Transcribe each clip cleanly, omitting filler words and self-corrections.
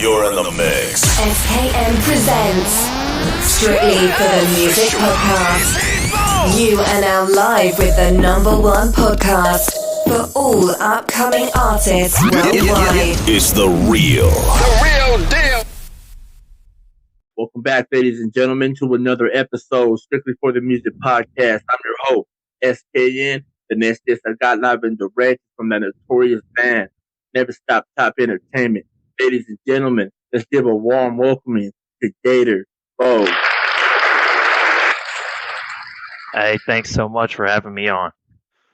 You're in the mix. SKN presents Strictly for the Music Podcast. You are now live with the #1 podcast for all upcoming artists worldwide. It's the real deal. Welcome back, ladies and gentlemen, to another episode Strictly for the Music Podcast. I'm your host, SKN. The next is I got live and direct from the notorious band Never Stop Top Entertainment. Ladies and gentlemen, let's give a warm welcoming to Gator BO. Hey, thanks so much for having me on.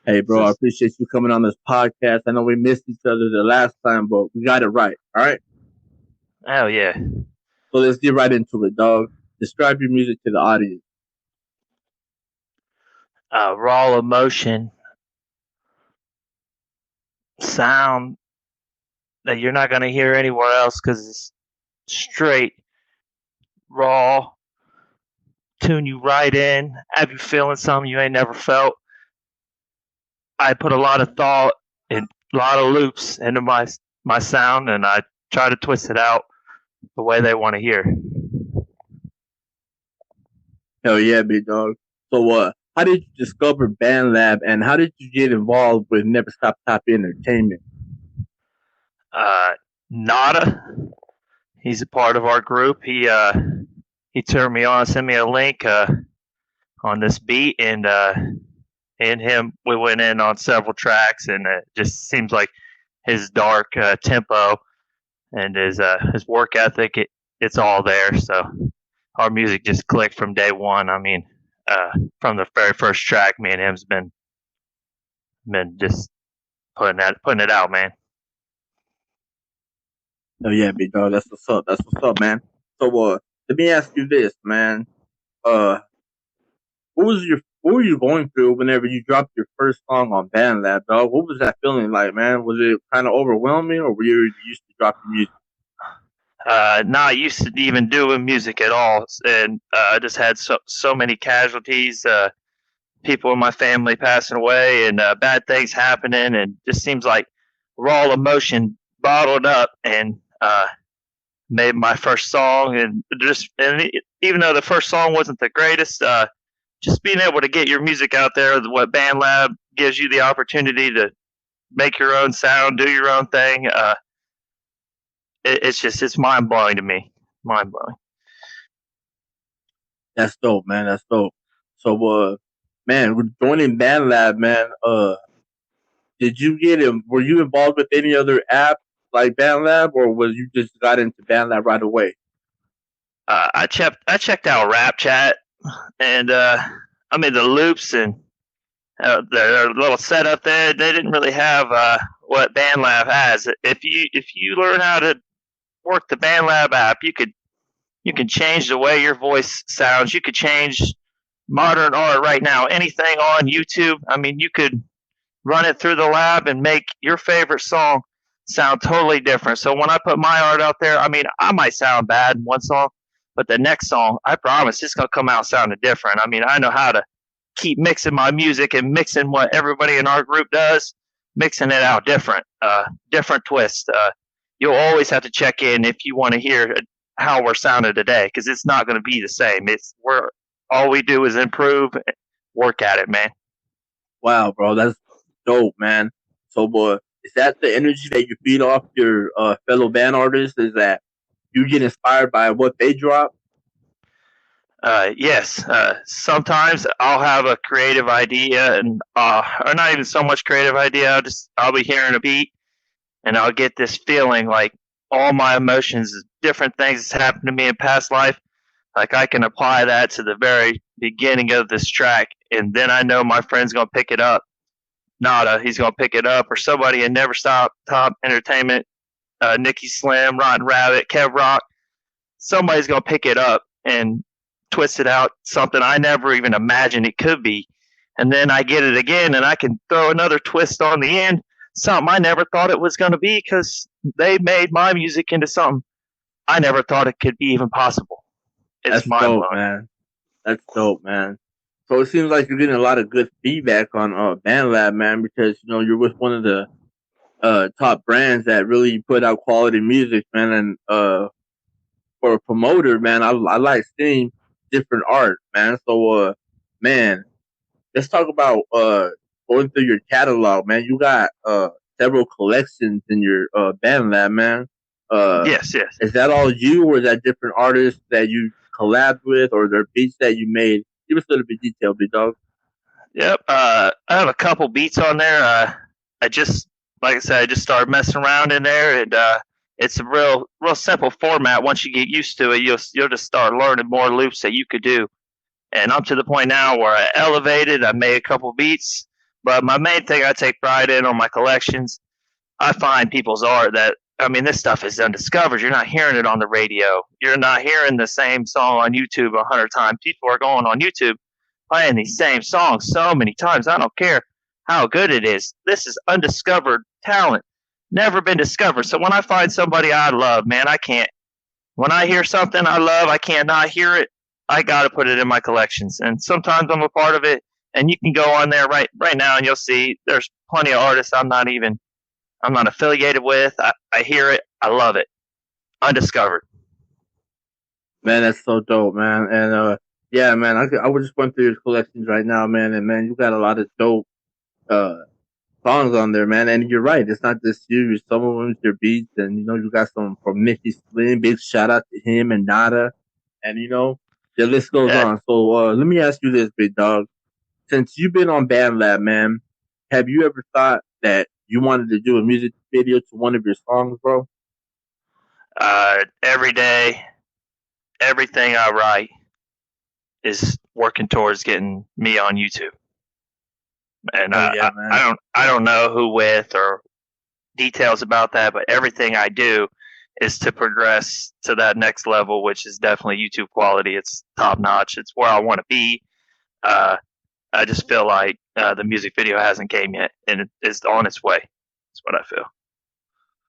Hey, bro, I appreciate you coming on this podcast. I know we missed each other the last time, but we got it right. All right? Hell yeah. So let's get right into it, dog. Describe your music to the audience. Raw emotion, sound that you're not going to hear anywhere else because it's straight, raw, tune you right in, have you feeling something you ain't never felt. I put a lot of thought and a lot of loops into my sound, and I try to twist it out the way they want to hear. Hell yeah, big dog. So, how did you discover BandLab, and how did you get involved with Never Stop Top Entertainment? Nada. He's a part of our group. He turned me on, sent me a link on this beat, and him we went in on several tracks, and it just seems like his dark tempo and his work ethic, it's all there. So our music just clicked from day one. I mean, from the very first track, me and him's been just putting it out, man. Oh yeah, big dog. That's what's up. That's what's up, man. So, let me ask you this, man. What were you going through whenever you dropped your first song on BandLab, dog? What was that feeling like, man? Was it kind of overwhelming, or were you used to dropping music? Not used to even doing music at all, and I just had so many casualties, people in my family passing away, and bad things happening, and just seems like raw emotion bottled up, and made my first song, and even though the first song wasn't the greatest, just being able to get your music out there, what BandLab gives you the opportunity to make your own sound, do your own thing. It's mind blowing to me. Mind blowing. That's dope, man. That's dope. So, man, with joining BandLab, man, were you involved with any other app like BandLab, or was you just got into BandLab right away? I checked out Rap Chat, and I mean the loops and their little setup there. They didn't really have what BandLab has. If you learn how to work the BandLab app, you can change the way your voice sounds. You could change modern art right now. Anything on YouTube. I mean, you could run it through the lab and make your favorite song sound totally different. So when I put my art out there, I mean, I might sound bad in one song, but the next song, I promise, it's going to come out sounding different. I mean, I know how to keep mixing my music and mixing what everybody in our group does, mixing it out different twist. You'll always have to check in if you want to hear how we're sounding today, because it's not going to be the same. All we do is improve, work at it, man. Wow, bro, that's dope, man. So, is that the energy that you feed off your fellow band artists? Is that you get inspired by what they drop? Yes. Sometimes I'll have a creative idea, and or not even so much creative idea. I'll be hearing a beat, and I'll get this feeling like all my emotions, different things that's happened to me in past life. Like I can apply that to the very beginning of this track, and then I know my friend's gonna pick it up. Nada, he's gonna pick it up, or somebody in Never Stop Top Entertainment, Nikki Slim, Rotten Rabbit, Kev Rock. Somebody's gonna pick it up and twist it out something I never even imagined it could be, and then I get it again, and I can throw another twist on the end, something I never thought it was gonna be, because they made my music into something I never thought it could be even possible. It's mind-blowing, man. That's dope, man. So it seems like you're getting a lot of good feedback on BandLab, man, because you're with one of the top brands that really put out quality music, man. And for a promoter, man, I like seeing different art, man. So, man, let's talk about going through your catalog, man. You got several collections in your BandLab, man. Yes, yes. Is that all you, or is that different artists that you collabed with, or their beats that you made? Give us a little bit of detail, big dog. Yep. I have a couple beats on there. I just, like I said, I just started messing around in there, and it's a real simple format. Once you get used to it, you'll just start learning more loops that you could do. And I'm to the point now where I elevated. I made a couple beats, but my main thing I take pride in on my collections, I find people's art that, I mean, this stuff is undiscovered. You're not hearing it on the radio. You're not hearing the same song on YouTube 100 times. People are going on YouTube playing these same songs so many times. I don't care how good it is. This is undiscovered talent, never been discovered. So when I find somebody I love, man, I can't. When I hear something I love, I can't not hear it. I got to put it in my collections. And sometimes I'm a part of it. And you can go on there right now and you'll see there's plenty of artists I'm not affiliated with. I hear it. I love it. Undiscovered. Man, that's so dope, man. And yeah, man, I was just going through your collections right now, man, and man, you got a lot of dope songs on there, man. And you're right, it's not just you. Some of them your beats, and you got some from Mickey Slim. Big shout out to him and Nada, and the list goes on. So let me ask you this, big dog. Since you've been on BandLab, man, have you ever thought that you wanted to do a music video to one of your songs, bro? Every day, everything I write is working towards getting me on YouTube. And I don't know who with or details about that, but everything I do is to progress to that next level, which is definitely YouTube quality. It's top notch. It's where I want to be. I just feel like the music video hasn't came yet, and it's on its way. That's what I feel.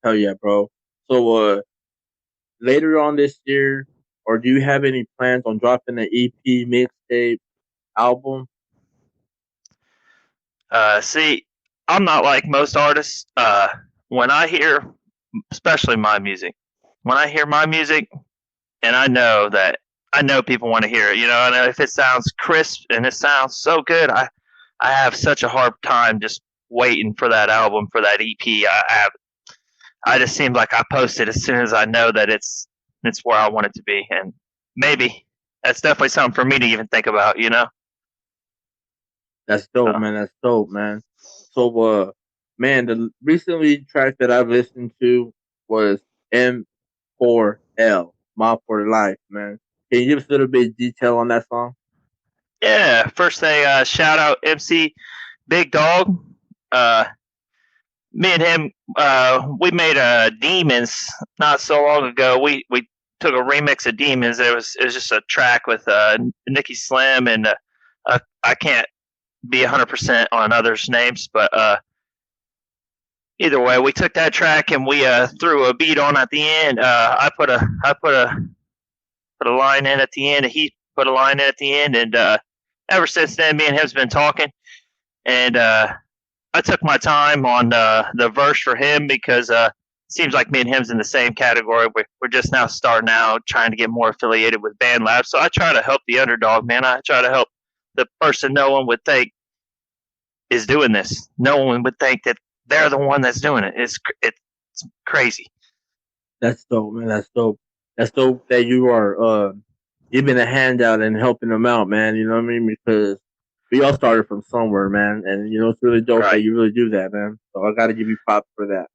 Hell yeah, bro. So later on this year, or do you have any plans on dropping an EP, mixtape, album? See, I'm not like most artists. When I hear, especially my music, when I hear my music, and I know people want to hear it, and if it sounds crisp and it sounds so good, I have such a hard time just waiting for that album, for that EP. I just seem like I post it as soon as I know that it's where I want it to be, and maybe that's definitely something for me to even think about, That's dope, man. That's dope, man. So, man, the recently track that I've listened to was M4L Mob For Life, man. Can you give us a little bit of detail on that song? Yeah, first thing, shout out MC Big Dog. Me and him, we made Demons not so long ago. We took a remix of Demons. It was just a track with Nicky Slim, and I can't be 100% on others' names, but either way, we took that track and we threw a beat on at the end. I put a line in at the end, and he put a line in at the end, and ever since then, me and him's been talking, and I took my time on the verse for him because it seems like me and him's in the same category. We're just now starting out, trying to get more affiliated with BandLab. So I try to help the underdog, man. I try to help the person no one would think is doing this. No one would think that they're the one that's doing it. It's crazy. That's dope, man. That's dope. That's dope that you are giving a handout and helping them out, man. You know what I mean? Because we all started from somewhere, man, and it's really dope that you really do that, man. So I got to give you props for that.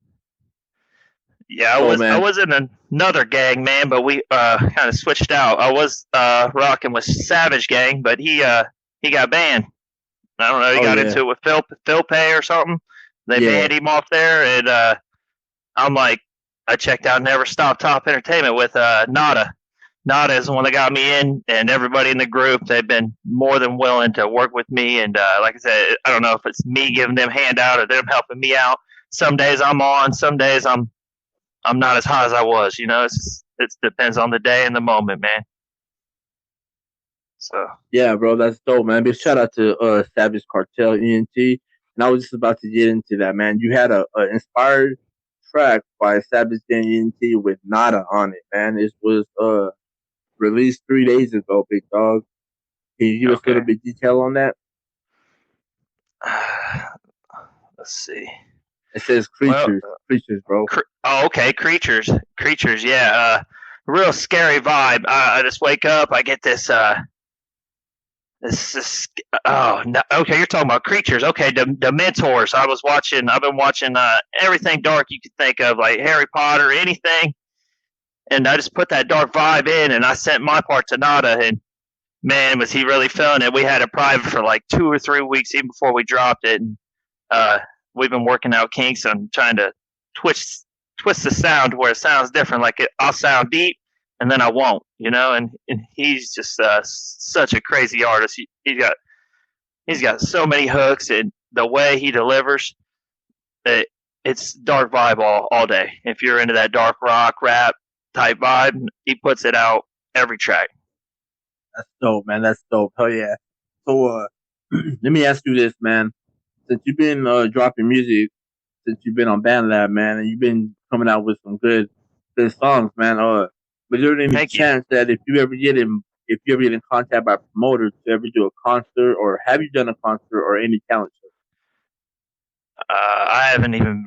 Yeah, I was in another gang, man, but we kind of switched out. I was rocking with Savage Gang, but he got banned. I don't know. He got into it with Phil Pay or something. They banned him off there, and I'm like, I checked out Never Stop Top Entertainment with Nada. Nada is the one that got me in, and everybody in the group, they've been more than willing to work with me. And like I said, I don't know if it's me giving them handout or them helping me out. Some days I'm on, some days I'm not as hot as I was. It depends on the day and the moment, man. So yeah, bro, that's dope, man. Big shout out to Savage Cartel ENT. And I was just about to get into that, man. You had a inspired track by Savage DNT with Nada on it, man. It was released 3 days ago, big dog. Can you give us a little bit detail on that? Let's see. It says creatures, bro. Creatures, yeah. Real scary vibe. I just wake up, I get this. Oh no, okay, you're talking about creatures. Okay, the mentors. I've been watching everything dark you could think of, like Harry Potter, anything. And I just put that dark vibe in, and I sent my part to Nada, and man, was he really feeling it. We had it private for like 2 or 3 weeks even before we dropped it. And we've been working out kinks on trying to twist the sound where it sounds different. Like I'll sound deep, and then I won't, And he's just such a crazy artist. He's got so many hooks, and the way he delivers, it's dark vibe all day. If you're into that dark rock rap type vibe, he puts it out every track. That's dope, man. That's dope. Hell yeah. So let me ask you this, man. Since you've been dropping music, since you've been on BandLab, man, and you've been coming out with some good songs, man. Was there any chance that if you ever get in contact by promoters to ever do a concert, or have you done a concert or any talent show? I haven't even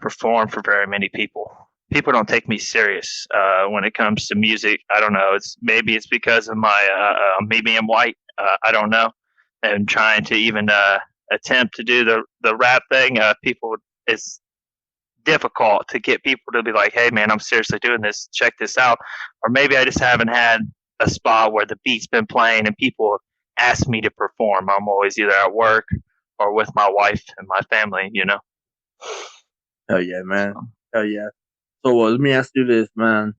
performed for very many people. People don't take me serious when it comes to music. I don't know. Maybe it's because of my maybe I'm white. I don't know. And trying to even attempt to do the rap thing, it's difficult to get people to be like, hey man, I'm seriously doing this, check this out. Or maybe I just haven't had a spot where the beat's been playing and people ask me to perform. I'm always either at work or with my wife and my family, Hell yeah, man. Hell yeah. So let me ask you this, man.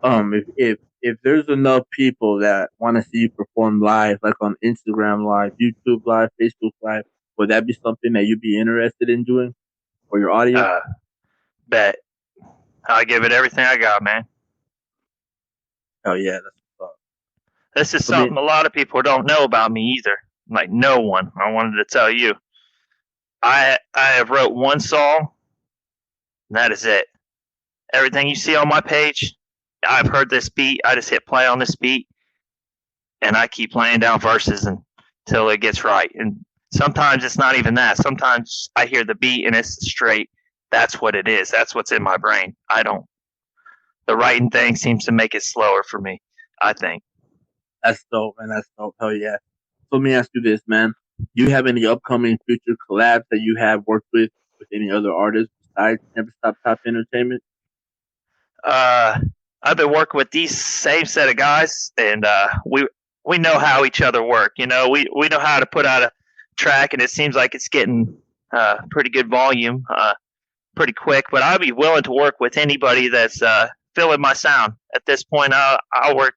If there's enough people that want to see you perform live, like on Instagram Live, YouTube Live, Facebook Live, would that be something that you'd be interested in doing for your audience? Bet. I give it everything I got, man. Oh yeah, that's what's up. This is something a lot of people don't know about me either. Like no one. I wanted to tell you. I have wrote one song, and that is it. Everything you see on my page, I've heard this beat. I just hit play on this beat, and I keep laying down verses until it gets right. And sometimes it's not even that. Sometimes I hear the beat and it's straight. That's what it is. That's what's in my brain. The writing thing seems to make it slower for me, I think. That's dope, man. That's dope. Hell yeah. So let me ask you this, man. Do you have any upcoming future collabs that you have worked with any other artists besides Never Stop Top Entertainment? I've been working with these same set of guys, and we know how each other work. We know how to put out a track, and it seems like it's getting pretty good volume pretty quick. But I'll be willing to work with anybody that's feeling my sound. At this point, I'll work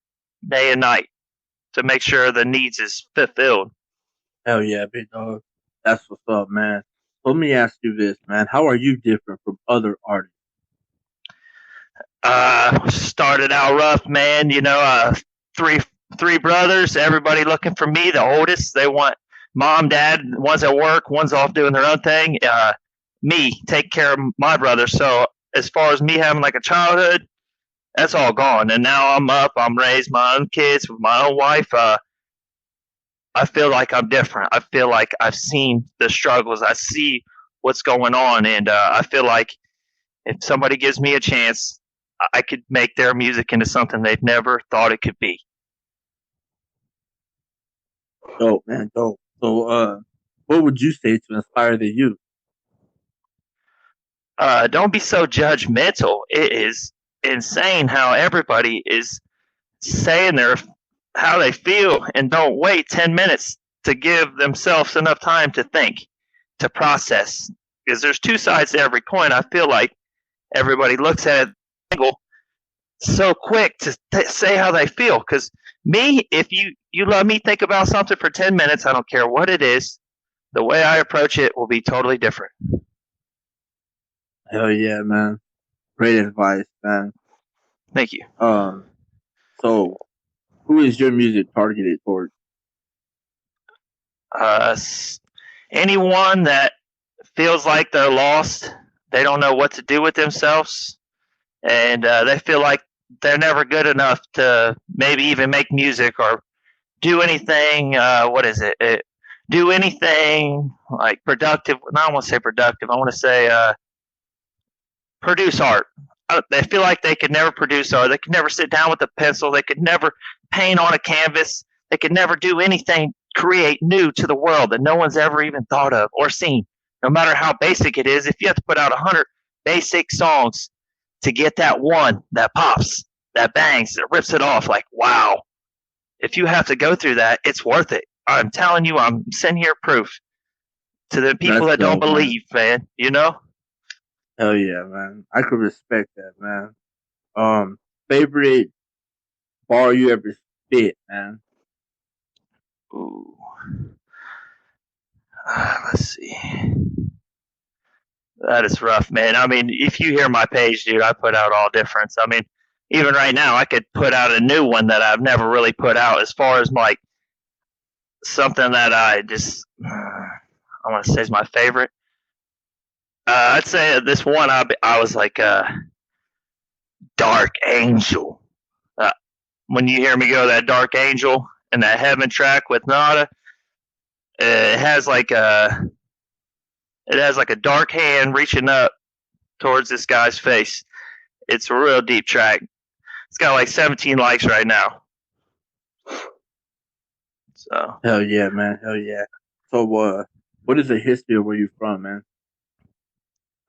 day and night to make sure the needs is fulfilled. Hell yeah, big dog. That's what's up, man. So let me ask you this, man. How are you different from other artists? Started out rough, man. Three brothers, everybody looking for me, the oldest. They want mom, dad, one's at work, one's off doing their own thing. Me, take care of my brother. So as far as me having like a childhood, that's all gone. And now I'm raised my own kids with my own wife. I feel like I'm different. I feel like I've seen the struggles. I see what's going on. And I feel like if somebody gives me a chance, I could make their music into something they've never thought it could be. Dope, man, dope. So, what would you say to inspire the youth? Don't be so judgmental. It is insane how everybody is saying how they feel, and don't wait 10 minutes to give themselves enough time to think, to process. Because there's two sides to every coin. I feel like everybody looks at it so quick to say how they feel. Because me, if you let me think about something for 10 minutes, I don't care what it is, the way I approach it will be totally different. Hell yeah, man. Great advice, man. Thank you. So who is your music targeted towards? Anyone that feels like they're lost. They don't know what to do with themselves, and they feel like they're never good enough to maybe even make music or do anything. Do anything like productive. No, I don't want to say productive. I want to say produce art. They feel like they could never produce art. They could never sit down with a pencil. They could never paint on a canvas. They could never do anything, create new to the world that no one's ever even thought of or seen. No matter how basic it is, if you have to put out 100 basic songs to get that one that pops, that bangs, that rips it off, like, wow. If you have to go through that, it's worth it. I'm telling you, I'm sending here proof to the people that don't believe, man. You know? Hell yeah, man. I could respect that, man. Favorite bar you ever spit, man? Ooh. Let's see. That is rough, man. I mean, if you hear my page, dude, I put out all difference. I mean, even right now, I could put out a new one that I've never really put out as far as like something that I just, I want to say is my favorite. I'd say this one, I was like, Dark Angel. When you hear me go that Dark Angel and that Heaven track with Nada, it has like a dark hand reaching up towards this guy's face. It's a real deep track. It's got like 17 likes right now. So hell yeah, man. Hell yeah. So what is the history of where you're from, man?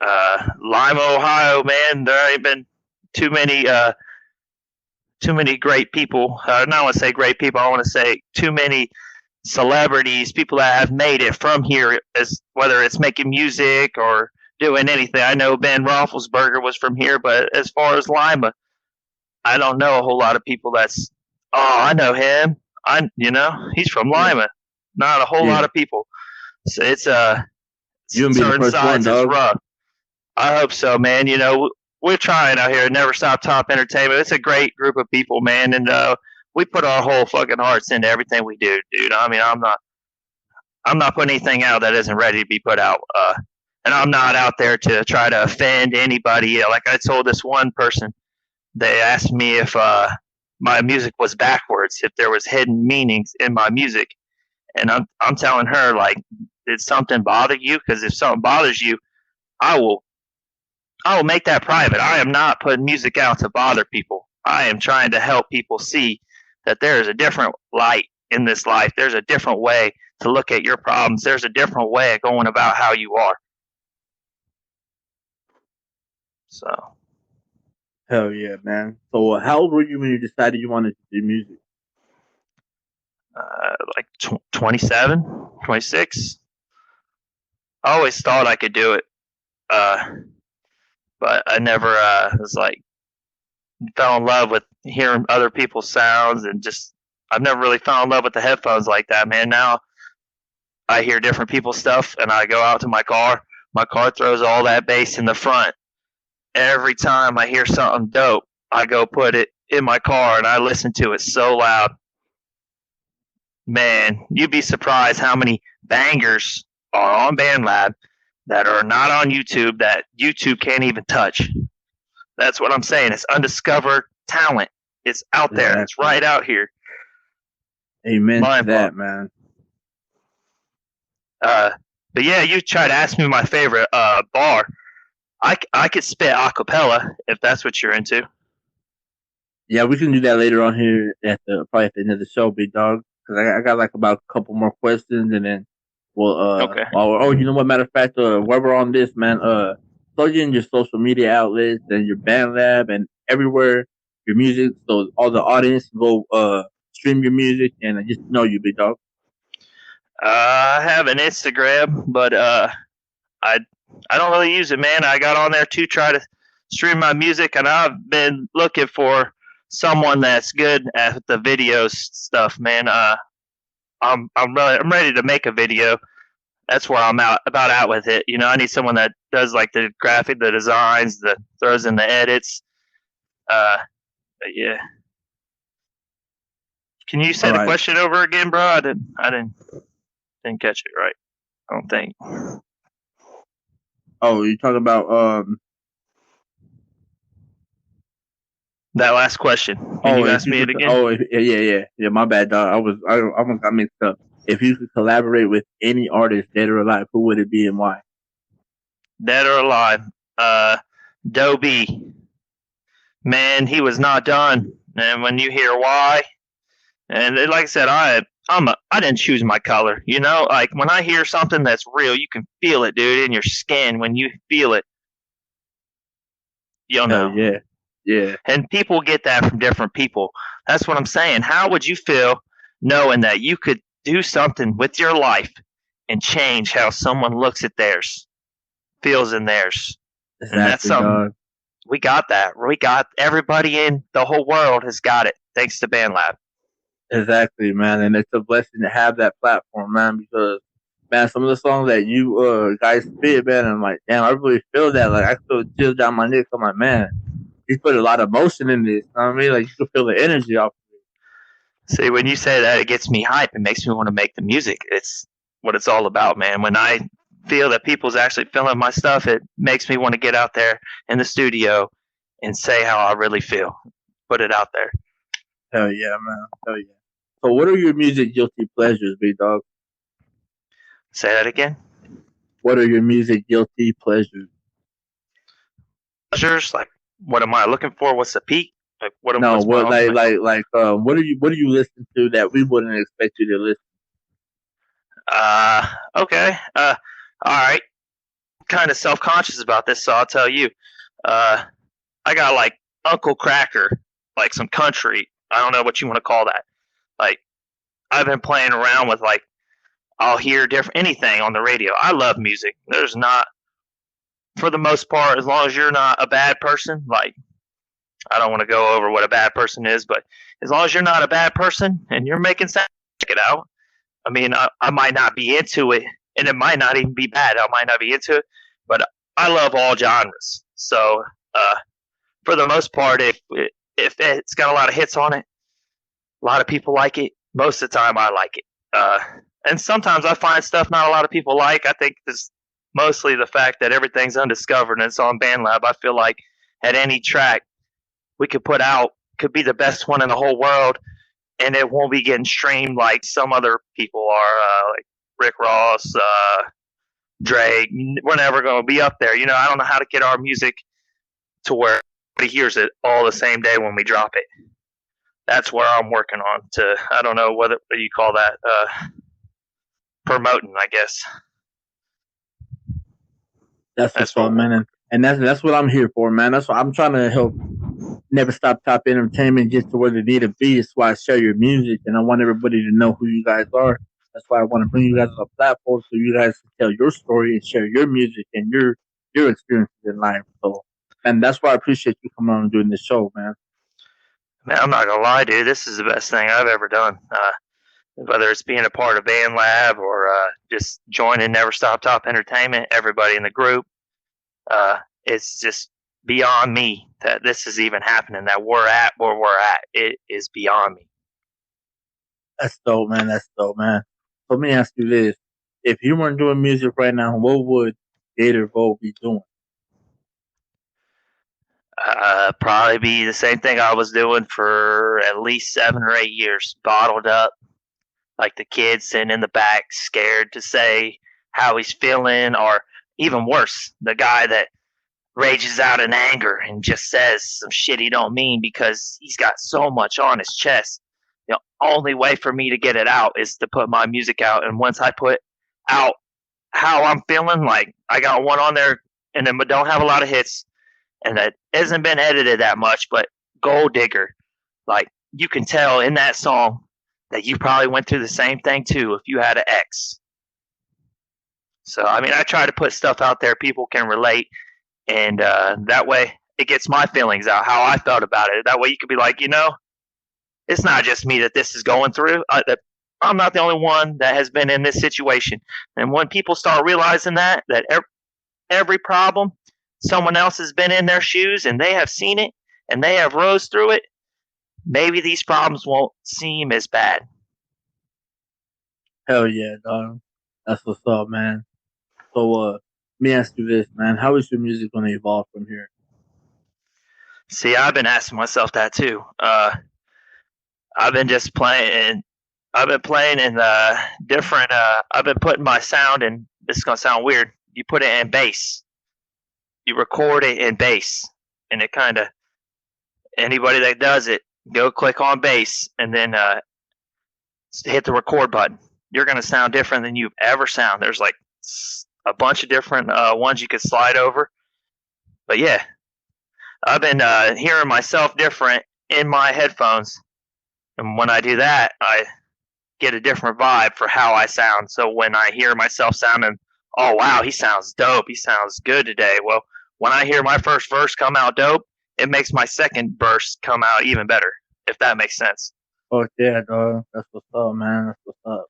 Lima, Ohio, man. There ain't been too many great people. Not want to say great people. I want to say too many celebrities, people that have made it from here, as whether it's making music or doing anything. I know Ben Roethlisberger was from here, but as far as Lima, I don't know a whole lot of people. I know him. He's from Lima. Not a whole lot of people. So it's you and be the first one, dog. It's rough. I hope so, man. We're trying out here at Never Stop Top Entertainment. It's a great group of people, man, and we put our whole fucking hearts into everything we do, dude. I mean, I'm not putting anything out that isn't ready to be put out, and I'm not out there to try to offend anybody. Like I told this one person, they asked me if my music was backwards, if there was hidden meanings in my music, and I'm telling her, like, did something bother you? Because if something bothers you, I will make that private. I am not putting music out to bother people. I am trying to help people see that there is a different light in this life. There's a different way to look at your problems. There's a different way of going about how you are. So. Hell yeah, man. So how old were you when you decided you wanted to do music? Like 27, 26. I always thought I could do it. But I never was like fell in love with hearing other people's sounds, and just I've never really fell in love with the headphones like that, man. Now I hear different people's stuff, and I go out to my car. My car throws all that bass in the front. Every time I hear something dope, I go put it in my car and I listen to it so loud. Man, you'd be surprised how many bangers are on BandLab that are not on YouTube, that YouTube can't even touch. That's what I'm saying. It's undiscovered talent. It's out there. Yeah, it's right out here. Amen to that, man. But yeah, you tried to ask me my favorite bar. I could spit Aquapella if that's what you're into. Yeah, we can do that later on here probably at the end of the show, big dog. Because I got like about a couple more questions, and then we'll okay. You know what? Matter of fact, while we're on this, man, plug in your social media outlets and your BandLab and everywhere your music, so all the audience go stream your music and just know you, big dog. I have an Instagram, but I don't really use it, man. I got on there to try to stream my music, and I've been looking for someone that's good at the video stuff, man. I'm ready to make a video. That's where I'm about out with it. I need someone that does like the graphic, the designs, the throws in the edits. But yeah. Can you say the question over again, bro? I didn't catch it right. I don't think. Oh, you're talking about That last question. Can you ask me it again? Yeah. My bad, dog. I almost got mixed up. If you could collaborate with any artist, dead or alive, who would it be and why? Dead or alive? Dobie. Man, he was not done. And when you hear why, and like I said, I didn't choose my color. You know, like when I hear something that's real, you can feel it, dude, in your skin. When you feel it, you'll know. Yeah. And people get that from different people. That's what I'm saying. How would you feel knowing that you could do something with your life and change how someone looks at theirs, feels in theirs? Exactly, and that's something. Dog. We got that. We got everybody in the whole world has got it thanks to BandLab. Exactly, man, and it's a blessing to have that platform, man. Because, man, some of the songs that you guys spit, man, I'm like, damn, I really feel that. Like, I feel chills down my neck. I'm like, man, he put a lot of emotion in this. You know what I mean? Like, you can feel the energy off of it. See, when you say that, it gets me hype. It makes me want to make the music. It's what it's all about, man. When I feel that people's actually feeling my stuff, it makes me want to get out there in the studio and say how I really feel. Put it out there. Hell yeah, man. Hell yeah. So, what are your music guilty pleasures, big dog? Say that again. What are your music guilty pleasures? Pleasures? Like, what am I looking for? What's the peak? Like, what am No, what's what my what do you listen to that we wouldn't expect you to listen? Okay. All right. Kind of self-conscious about this, so I'll tell you. I got like Uncle Cracker, like some country. I don't know what you want to call that. Like, I've been playing around with like, I'll hear different anything on the radio. I love music. There's not, for the most part, as long as you're not a bad person. Like, I don't want to go over what a bad person is, but as long as you're not a bad person and you're making sound, check it out. I mean, I might not be into it, and it might not even be bad. I might not be into it, but I love all genres. So, for the most part, if it's got a lot of hits on it, a lot of people like it. Most of the time, I like it. And sometimes I find stuff not a lot of people like. I think it's mostly the fact that everything's undiscovered and it's on BandLab. I feel like at any track we could put out could be the best one in the whole world, and it won't be getting streamed like some other people are, like Rick Ross, Drake. We're never going to be up there. You know, I don't know how to get our music to where everybody hears it all the same day when we drop it. That's where I'm working on. I don't know what you call that, promoting, I guess. That's what's up, man, and that's what I'm here for, man. That's what I'm trying to help. Never Stop Top Entertainment get to where they need to be. That's why I share your music, and I want everybody to know who you guys are. That's why I want to bring you guys on a platform so you guys can tell your story and share your music and your experiences in life. So, and that's why I appreciate you coming on and doing this show, man. Man, I'm not gonna lie, dude. This is the best thing I've ever done. Whether it's being a part of BandLab or just joining Never Stop Top Entertainment, everybody in the group, it's just beyond me that this is even happening. That we're at where we're at. It is beyond me. That's dope, man. That's dope, man. So let me ask you this: if you weren't doing music right now, what would Gator BO be doing? Probably be the same thing I was doing for at least 7 or 8 years, bottled up, like the kid sitting in the back, scared to say how he's feeling, or even worse, the guy that rages out in anger and just says some shit he don't mean because he's got so much on his chest. The only way for me to get it out is to put my music out, and once I put out how I'm feeling, like I got one on there and then don't have a lot of hits, and that hasn't been edited that much, but Gold Digger, like you can tell in that song that you probably went through the same thing too if you had an ex. So, I mean, I try to put stuff out there people can relate, and that way it gets my feelings out, how I felt about it. That way you could be like, you know, it's not just me that this is going through. I'm not the only one that has been in this situation. And when people start realizing that every problem, someone else has been in their shoes and they have seen it and they have rose through it, maybe these problems won't seem as bad. Hell yeah, dog. That's what's up, man. So, me ask you this, man. How is your music going to evolve from here? See, I've been asking myself that too. I've been just playing. I've been playing in different. I've been putting my sound in. This is gonna sound weird. You put it in bass. You record it in bass, and it kind of anybody that does it, go click on bass, and then hit the record button. You're gonna sound different than you've ever sound. There's like a bunch of different ones you could slide over. But yeah, I've been hearing myself different in my headphones, and when I do that, I get a different vibe for how I sound. So when I hear myself sounding, oh wow, he sounds dope, he sounds good today. Well, when I hear my first verse come out dope, it makes my second verse come out even better, if that makes sense. Oh yeah, dog. That's what's up, man. That's what's up.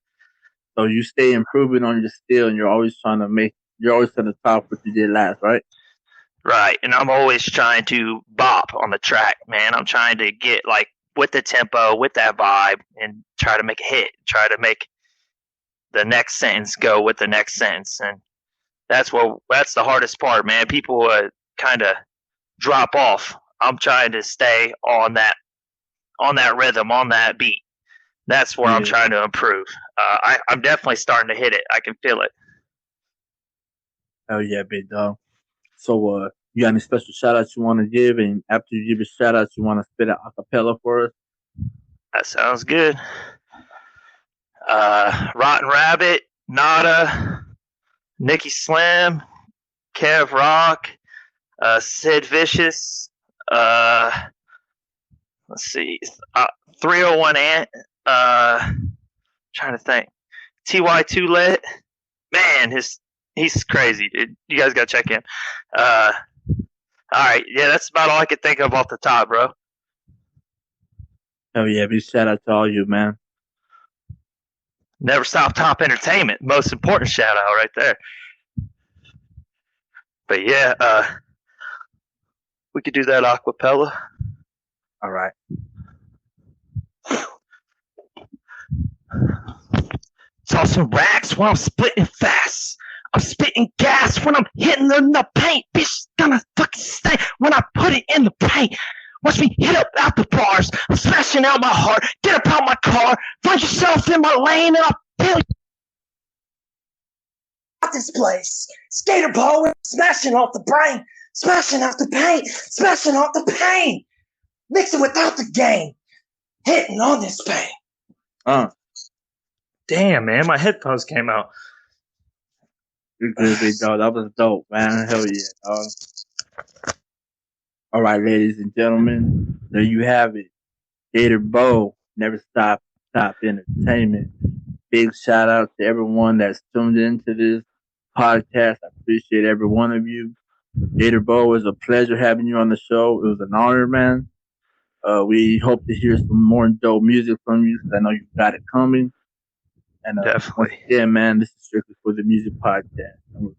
So you stay improving on your skill, and you're always trying to top what you did last, right? Right, and I'm always trying to bop on the track, man. I'm trying to get like with the tempo, with that vibe, and try to make a hit. Try to make the next sentence go with the next sentence, and that's the hardest part, man. People kind of drop off. I'm trying to stay on that rhythm, on that beat. That's where I'm trying to improve. I'm definitely starting to hit it. I can feel it. Oh yeah, big dog. So you got any special shout outs you want to give? And after you give your shout outs, you want to spit an acapella for us? That sounds good. Rotten Rabbit, Nada, Nikki Slim, Kev Rock, Sid Vicious, let's see, 301 Ant, trying to think, TY Lit, man, he's crazy, dude. You guys gotta check in. Alright, yeah, that's about all I could think of off the top, bro. Oh yeah, big shout out to all you, man. Never Stop Top Entertainment, most important shout out right there. But yeah, we could do that acapella. All right. Tossing racks when I'm splitting fast. I'm spitting gas when I'm hitting the paint. Bitch gonna fucking stay when I put it in the paint. Watch me hit up out the bars. I'm smashing out my heart. Get up out my car. Find yourself in my lane and I'll peel you out this place. Gator BO, smashing off the brain. Smashing off the paint. Smashing off the paint. Mixing without the game. Hitting on this pain. Damn, man, my headphones came out. You're good, big dog. That was dope, man. Hell yeah, dog. All right, ladies and gentlemen, there you have it. Gator BO, Never Stop Entertainment. Big shout out to everyone that's tuned into this podcast. I appreciate every one of you. Gator BO, it was a pleasure having you on the show. It was an honor, man. We hope to hear some more dope music from you because I know you've got it coming. And definitely. Yeah, man, this is strictly for the music podcast. And we're